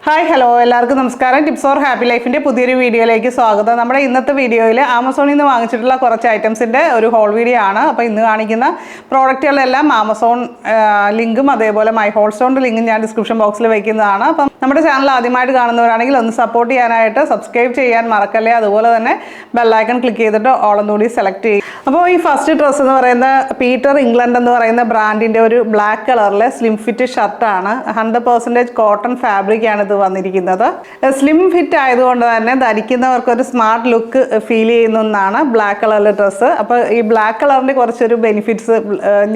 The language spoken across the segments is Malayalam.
ഹായ് ഹലോ എല്ലാവർക്കും നമസ്കാരം. ടിപ്സ് ഓർ ഹാപ്പി ലൈഫിൻ്റെ പുതിയൊരു വീഡിയോയിലേക്ക് സ്വാഗതം. നമ്മുടെ ഇന്നത്തെ വീഡിയോയിൽ ആമസോണിൽ നിന്ന് വാങ്ങിച്ചിട്ടുള്ള കുറച്ച് ഐറ്റംസിൻ്റെ ഒരു ഹോൾ വീഡിയോ ആണ്. അപ്പോൾ ഇന്ന് കാണിക്കുന്ന പ്രോഡക്റ്റുകളെല്ലാം ആമസോൺ ലിങ്കും അതേപോലെ മൈ ഹോൾസ്റ്റോണിൻ്റെ ലിങ്കും ഞാൻ ഡിസ്ക്രിപ്ഷൻ ബോക്സിൽ വയ്ക്കുന്നതാണ്. അപ്പം നമ്മുടെ ചാനൽ ആദ്യമായിട്ട് കാണുന്നവരാണെങ്കിൽ ഒന്ന് സപ്പോർട്ട് ചെയ്യാനായിട്ട് സബ്സ്ക്രൈബ് ചെയ്യാൻ മറക്കല്ലേ. അതുപോലെ തന്നെ ബെല്ലൈക്കൺ ക്ലിക്ക് ചെയ്തിട്ട് ഓളൊന്നുകൂടി സെലക്ട് ചെയ്യും. അപ്പോൾ ഈ ഫസ്റ്റ് ഡ്രസ്സ് എന്ന് പറയുന്ന പീറ്റർ ഇംഗ്ലണ്ട് എന്ന് പറയുന്ന ബ്രാൻഡിൻ്റെ ഒരു ബ്ലാക്ക് കളറിലെ സ്ലിം ഫിറ്റ് ഷർട്ടാണ്. 100% കോട്ടൺ ഫാബ്രിക് ആണ് ഇത് വന്നിരിക്കുന്നത്. സ്ലിം ഫിറ്റ് ആയതുകൊണ്ട് തന്നെ ധരിക്കുന്നവർക്ക് ഒരു സ്മാർട്ട് ലുക്ക് ഫീൽ ചെയ്യുന്നതാണ് ബ്ലാക്ക് കളറിലെ ഡ്രസ്സ്. അപ്പോൾ ഈ ബ്ലാക്ക് കളറിൻ്റെ കുറച്ചൊരു ബെനിഫിറ്റ്സ്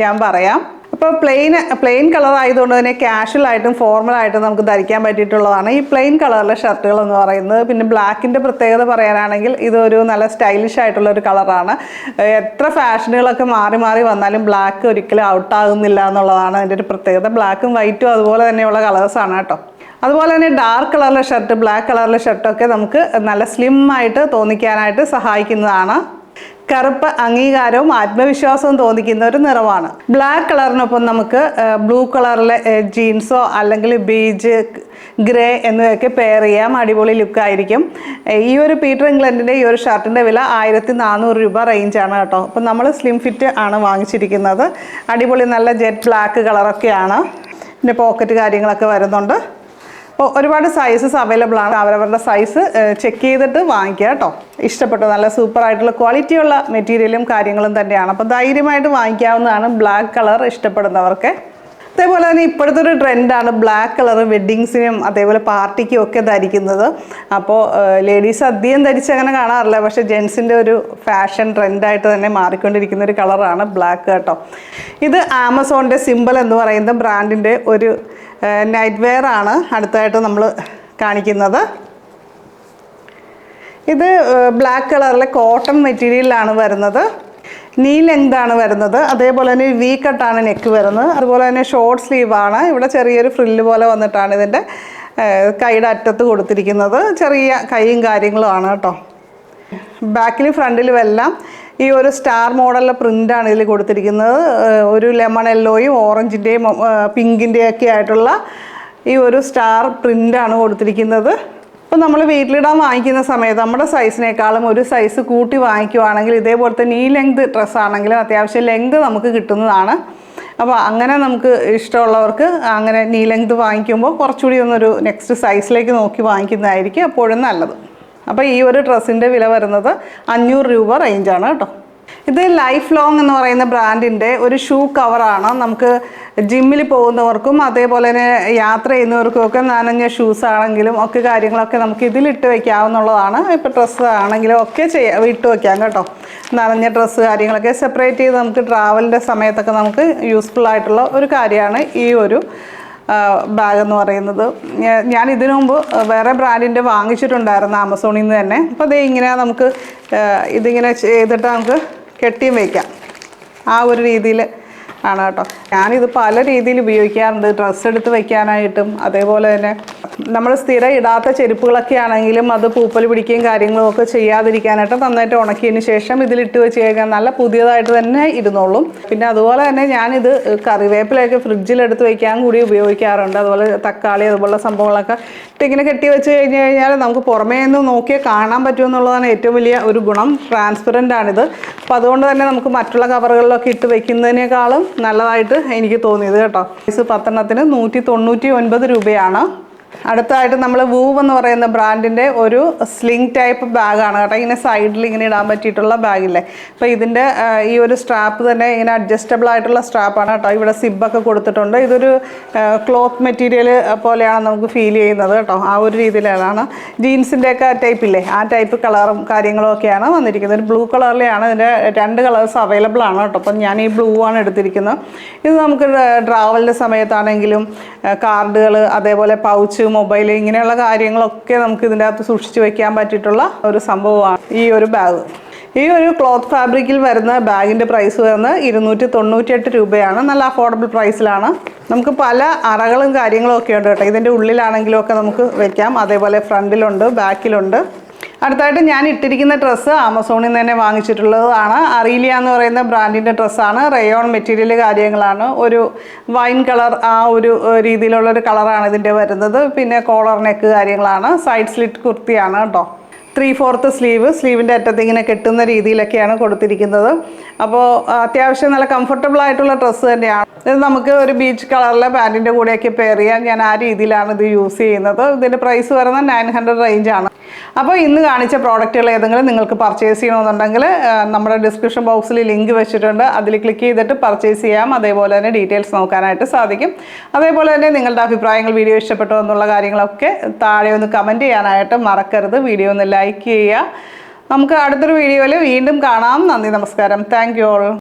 ഞാൻ പറയാം. അപ്പോൾ പ്ലെയിൻ കളർ ആയതുകൊണ്ട് തന്നെ കാഷ്വൽ ആയിട്ടും ഫോർമലായിട്ടും നമുക്ക് ധരിക്കാൻ പറ്റിയിട്ടുള്ളതാണ് ഈ പ്ലെയിൻ കളറിലെ ഷർട്ടുകൾ എന്ന് പറയുന്നത്. പിന്നെ ബ്ലാക്കിൻ്റെ പ്രത്യേകത പറയാനാണെങ്കിൽ ഇതൊരു നല്ല സ്റ്റൈലിഷ് ആയിട്ടുള്ള ഒരു കളറാണ്. എത്ര ഫാഷനുകളൊക്കെ മാറി മാറി വന്നാലും ബ്ലാക്ക് ഒരിക്കലും ഔട്ടാകുന്നില്ല എന്നുള്ളതാണ് അതിൻ്റെ ഒരു പ്രത്യേകത. ബ്ലാക്കും വൈറ്റും അതുപോലെ തന്നെയുള്ള കളേഴ്സാണ് കേട്ടോ. അതുപോലെ തന്നെ ഡാർക്ക് കളറിലെ ഷർട്ട്, ബ്ലാക്ക് കളറിലെ ഷർട്ടൊക്കെ നമുക്ക് നല്ല സ്ലിം ആയിട്ട് തോന്നിക്കാനായിട്ട് സഹായിക്കുന്നതാണ്. കറുപ്പ് അംഗീകാരവും ആത്മവിശ്വാസവും തോന്നിക്കുന്ന ഒരു നിറമാണ്. ബ്ലാക്ക് കളറിനൊപ്പം നമുക്ക് ബ്ലൂ കളറിലെ ജീൻസോ അല്ലെങ്കിൽ ബീജ്, ഗ്രേ എന്നിവയൊക്കെ പെയർ ചെയ്യാം. അടിപൊളി ലുക്കായിരിക്കും. ഈ ഒരു പീറ്റർ ഇംഗ്ലണ്ടിൻ്റെ ഈ ഒരു ഷർട്ടിൻ്റെ വില 1400 രൂപ റേഞ്ചാണ് കേട്ടോ. അപ്പം നമ്മൾ സ്ലിം ഫിറ്റ് ആണ് വാങ്ങിച്ചിരിക്കുന്നത്. അടിപൊളി നല്ല ജെറ്റ് ബ്ലാക്ക് കളറൊക്കെയാണ്. പിന്നെ പോക്കറ്റ് കാര്യങ്ങളൊക്കെ വരുന്നുണ്ട്. അപ്പോൾ ഒരുപാട് സൈസസ് അവൈലബിൾ ആണ്. അവരവരുടെ സൈസ് ചെക്ക് ചെയ്തിട്ട് വാങ്ങിക്കുക കേട്ടോ. ഇഷ്ടപ്പെട്ടു, നല്ല സൂപ്പറായിട്ടുള്ള ക്വാളിറ്റിയുള്ള മെറ്റീരിയലും കാര്യങ്ങളും തന്നെയാണ്. അപ്പോൾ ധൈര്യമായിട്ട് വാങ്ങിക്കാവുന്നതാണ് ബ്ലാക്ക് കളർ ഇഷ്ടപ്പെടുന്നവർക്ക്. അതേപോലെ തന്നെ ഇപ്പോഴത്തെ ഒരു ട്രെൻഡാണ് ബ്ലാക്ക് കളർ വെഡ്ഡിങ്സിനും അതേപോലെ പാർട്ടിക്കും ഒക്കെ ധരിക്കുന്നത്. അപ്പോൾ ലേഡീസ് അധികം ധരിച്ച് അങ്ങനെ കാണാറില്ല, പക്ഷേ ജെൻസിൻ്റെ ഒരു ഫാഷൻ ട്രെൻഡായിട്ട് തന്നെ മാറിക്കൊണ്ടിരിക്കുന്ന ഒരു കളറാണ് ബ്ലാക്ക് കേട്ടോ. ഇത് ആമസോണിൻ്റെ സിമ്പിൾ എന്ന് പറയുന്ന ബ്രാൻഡിൻ്റെ ഒരു നൈറ്റ് വെയർ ആണ് അടുത്തായിട്ട് നമ്മൾ കാണിക്കുന്നത്. ഇത് ബ്ലാക്ക് കളറിലെ കോട്ടൺ മെറ്റീരിയലാണ് വരുന്നത്. നീ ലെങ്ത് ആണ് വരുന്നത്. അതേപോലെ തന്നെ വി കട്ടാണ് നെക്ക് വരുന്നത്. അതുപോലെ തന്നെ ഷോർട്ട് സ്ലീവാണ്. ഇവിടെ ചെറിയൊരു ഫ്രില്ല് പോലെ വന്നിട്ടാണ് ഇതിൻ്റെ കൈയുടെ അറ്റത്ത് കൊടുത്തിരിക്കുന്നത്. ചെറിയ കൈയും കാര്യങ്ങളുമാണ് കേട്ടോ. ബാക്കിലും ഫ്രണ്ടിലും എല്ലാം ഈ ഒരു സ്റ്റാർ മോഡലിലെ പ്രിൻ്റാണ് ഇതിൽ കൊടുത്തിരിക്കുന്നത്. ഒരു ലെമൺ യെല്ലോയും ഓറഞ്ചിൻ്റെയും പിങ്കിൻ്റെയും ഒക്കെ ആയിട്ടുള്ള ഈ ഒരു സ്റ്റാർ പ്രിൻ്റാണ് കൊടുത്തിരിക്കുന്നത്. അപ്പോൾ നമ്മൾ വീട്ടിലിടാൻ വാങ്ങിക്കുന്ന സമയത്ത് നമ്മുടെ സൈസിനേക്കാളും ഒരു സൈസ് കൂട്ടി വാങ്ങിക്കുവാണെങ്കിൽ ഇതേപോലത്തെ നീ ലെങ്ത് ഡ്രസ്സാണെങ്കിലും അത്യാവശ്യം ലെങ്ത് നമുക്ക് കിട്ടുന്നതാണ്. അപ്പോൾ അങ്ങനെ നമുക്ക് ഇഷ്ടമുള്ളവർക്ക് അങ്ങനെ നീ ലെങ്ത് വാങ്ങിക്കുമ്പോൾ കുറച്ചുകൂടി ഒന്നൊരു നെക്സ്റ്റ് സൈസിലേക്ക് നോക്കി വാങ്ങിക്കുന്നതായിരിക്കും എപ്പോഴും നല്ലത്. അപ്പോൾ ഈ ഒരു ഡ്രസ്സിൻ്റെ വില വരുന്നത് 500 രൂപ റേഞ്ചാണ് കേട്ടോ. ഇത് ലൈഫ് ലോങ് എന്ന് പറയുന്ന ബ്രാൻഡിൻ്റെ ഒരു ഷൂ കവറാണ്. നമുക്ക് ജിമ്മിൽ പോകുന്നവർക്കും അതേപോലെ തന്നെ യാത്ര ചെയ്യുന്നവർക്കും ഒക്കെ നനഞ്ഞ ഷൂസ് ആണെങ്കിലും ഒക്കെ കാര്യങ്ങളൊക്കെ നമുക്ക് ഇതിലിട്ട് വയ്ക്കാവുന്നതാണ്. ഇപ്പോൾ ഡ്രസ്സ് ആണെങ്കിലും ഒക്കെ ഇട്ട് വയ്ക്കാം കേട്ടോ. നനഞ്ഞ ഡ്രസ്സ് കാര്യങ്ങളൊക്കെ സെപ്പറേറ്റ് ചെയ്ത് നമുക്ക് ട്രാവലിൻ്റെ സമയത്തൊക്കെ നമുക്ക് യൂസ്ഫുൾ ആയിട്ടുള്ള ഒരു കാര്യമാണ് ഈ ഒരു ബാഗ് എന്ന് പറയുന്നത്. ഞാൻ ഇതിനു മുമ്പ് വേറെ ബ്രാൻഡിൻ്റെ വാങ്ങിച്ചിട്ടുണ്ടായിരുന്നു ആമസോണിൽ നിന്ന് തന്നെ. അപ്പോൾ അതേ ഇങ്ങനെ നമുക്ക് ഇതിങ്ങനെ ചെയ്തിട്ട് നമുക്ക് കെട്ടിയും വയ്ക്കാം. ആ ഒരു രീതിയിൽ ആണ് കേട്ടോ. ഞാനിത് പല രീതിയിൽ ഉപയോഗിക്കാറുണ്ട്. ഡ്രസ്സ് എടുത്ത് വയ്ക്കാനായിട്ടും അതേപോലെ തന്നെ നമ്മൾ സ്ഥിരം ഇടാത്ത ചെരുപ്പുകളൊക്കെ ആണെങ്കിലും അത് പൂപ്പൽ പിടിക്കുകയും കാര്യങ്ങളും ഒക്കെ ചെയ്യാതിരിക്കാനായിട്ട് നന്നായിട്ട് ഉണക്കിയതിന് ശേഷം ഇതിലിട്ട് വെച്ച് കഴിഞ്ഞാൽ നല്ല പുതിയതായിട്ട് തന്നെ ഇരുന്നോളും. പിന്നെ അതുപോലെ തന്നെ ഞാനിത് കറിവേപ്പിലൊക്കെ ഫ്രിഡ്ജിലെടുത്ത് വയ്ക്കാൻ കൂടി ഉപയോഗിക്കാറുണ്ട്. അതുപോലെ തക്കാളി അതുപോലുള്ള സംഭവങ്ങളൊക്കെ ഇങ്ങനെ കെട്ടി വെച്ച് കഴിഞ്ഞാൽ നമുക്ക് പുറമേ നിന്ന് നോക്കിയാൽ കാണാൻ പറ്റുമെന്നുള്ളതാണ് ഏറ്റവും വലിയ ഒരു ഗുണം. ട്രാൻസ്പെറൻ്റ് ആണിത്. അപ്പോൾ അതുകൊണ്ട് തന്നെ നമുക്ക് മറ്റുള്ള കവറുകളിലൊക്കെ ഇട്ട് വയ്ക്കുന്നതിനേക്കാളും നല്ലതായിട്ട് എനിക്ക് തോന്നിയത് കേട്ടോ. സൈസ് 10 199 രൂപയാണ്. അടുത്തായിട്ട് നമ്മൾ വൂവ് എന്ന് പറയുന്ന ബ്രാൻഡിൻ്റെ ഒരു സ്ലിംഗ് ടൈപ്പ് ബാഗാണ് കേട്ടോ. ഇങ്ങനെ സൈഡിൽ ഇങ്ങനെ ഇടാൻ പറ്റിയിട്ടുള്ള ബാഗില്ലേ. അപ്പോൾ ഇതിൻ്റെ ഈ ഒരു സ്ട്രാപ്പ് തന്നെ ഇങ്ങനെ അഡ്ജസ്റ്റബിൾ ആയിട്ടുള്ള സ്ട്രാപ്പാണ് കേട്ടോ. ഇവിടെ സിബൊക്കെ കൊടുത്തിട്ടുണ്ട്. ഇതൊരു ക്ലോത്ത് മെറ്റീരിയൽ പോലെയാണ് നമുക്ക് ഫീൽ ചെയ്യുന്നത് കേട്ടോ. ആ ഒരു രീതിയിലാണ് ജീൻസിൻ്റെയൊക്കെ ടൈപ്പില്ലേ ആ ടൈപ്പ് കളറും കാര്യങ്ങളും ഒക്കെയാണ് വന്നിരിക്കുന്നത്. ഒരു ബ്ലൂ കളറിലെയാണ്. ഇതിൻ്റെ 2 കളേഴ്സ് അവൈലബിൾ ആണ് കേട്ടോ. അപ്പം ഞാൻ ഈ ബ്ലൂ ആണ് എടുത്തിരിക്കുന്നത്. ഇത് നമുക്ക് ട്രാവലിൻ്റെ സമയത്താണെങ്കിലും കാർഡുകൾ അതേപോലെ പൗച്ച് മൊബൈൽ ഇങ്ങനെയുള്ള കാര്യങ്ങളൊക്കെ നമുക്ക് ഇതിൻ്റെ അകത്ത് സൂക്ഷിച്ച് വെക്കാൻ പറ്റിയിട്ടുള്ള ഒരു സംഭവമാണ് ഈ ഒരു ബാഗ്. ഈ ഒരു ക്ലോത്ത് ഫാബ്രിക്കിൽ വരുന്ന ബാഗിൻ്റെ പ്രൈസ് വരുന്നത് 298 രൂപയാണ്. നല്ല അഫോർഡബിൾ പ്രൈസിലാണ്. നമുക്ക് പല അറകളും കാര്യങ്ങളും ഒക്കെ ഉണ്ട് കേട്ടോ. ഇതിൻ്റെ ഉള്ളിലാണെങ്കിലും ഒക്കെ നമുക്ക് വെക്കാം. അതേപോലെ ഫ്രണ്ടിലുണ്ട്, ബാക്കിലുണ്ട്. അടുത്തായിട്ട് ഞാൻ ഇട്ടിരിക്കുന്ന ഡ്രസ്സ് ആമസോണിൽ നിന്ന് തന്നെ വാങ്ങിച്ചിട്ടുള്ളതാണ്. അറീലിയ എന്ന് പറയുന്ന ബ്രാൻഡിൻ്റെ ഡ്രസ്സാണ്. റയോൺ മെറ്റീരിയൽ കാര്യങ്ങളാണ്. ഒരു വൈൻ കളർ ആ ഒരു രീതിയിലുള്ളൊരു കളറാണ് ഇതിൻ്റെ വരുന്നത്. പിന്നെ കോളർ നെക്ക് കാര്യങ്ങളാണ്. സൈഡ് സ്ലിറ്റ് കുർത്തിയാണ് കേട്ടോ. 3/4 സ്ലീവിൻ്റെ അറ്റത്ത് ഇങ്ങനെ കെട്ടുന്ന രീതിയിലൊക്കെയാണ് കൊടുത്തിരിക്കുന്നത്. അപ്പോൾ അത്യാവശ്യം നല്ല കംഫർട്ടബിൾ ആയിട്ടുള്ള ഡ്രസ്സ് തന്നെയാണ്. ഇത് നമുക്ക് ഒരു ബീച്ച് കളറിലെ പാൻറ്റിൻ്റെ കൂടെയൊക്കെ പെയർ ചെയ്യാൻ ഞാൻ ആ രീതിയിലാണ് ഇത് യൂസ് ചെയ്യുന്നത്. ഇതിൻ്റെ പ്രൈസ് വരുന്നത് 900 റേഞ്ചാണ്. അപ്പോൾ ഇന്ന് കാണിച്ച പ്രോഡക്റ്റുകൾ ഏതെങ്കിലും നിങ്ങൾക്ക് പർച്ചേസ് ചെയ്യണമെന്നുണ്ടെങ്കിൽ നമ്മുടെ ഡിസ്ക്രിപ്ഷൻ ബോക്സിൽ ലിങ്ക് വെച്ചിട്ടുണ്ട്. അതിൽ ക്ലിക്ക് ചെയ്തിട്ട് പർച്ചേസ് ചെയ്യാം. അതേപോലെ തന്നെ ഡീറ്റെയിൽസ് നോക്കാനായിട്ട് സാധിക്കും. അതേപോലെ തന്നെ നിങ്ങളുടെ അഭിപ്രായങ്ങൾ, വീഡിയോ ഇഷ്ടപ്പെട്ടോ എന്നുള്ള കാര്യങ്ങളൊക്കെ താഴെ ഒന്ന് കമൻറ്റ് ചെയ്യാനായിട്ട് മറക്കരുത്. വീഡിയോ ഒന്ന് ലൈക്ക് ചെയ്യുക. നമുക്ക് അടുത്തൊരു വീഡിയോയിൽ വീണ്ടും കാണാം. നന്ദി, നമസ്കാരം. Thank you all.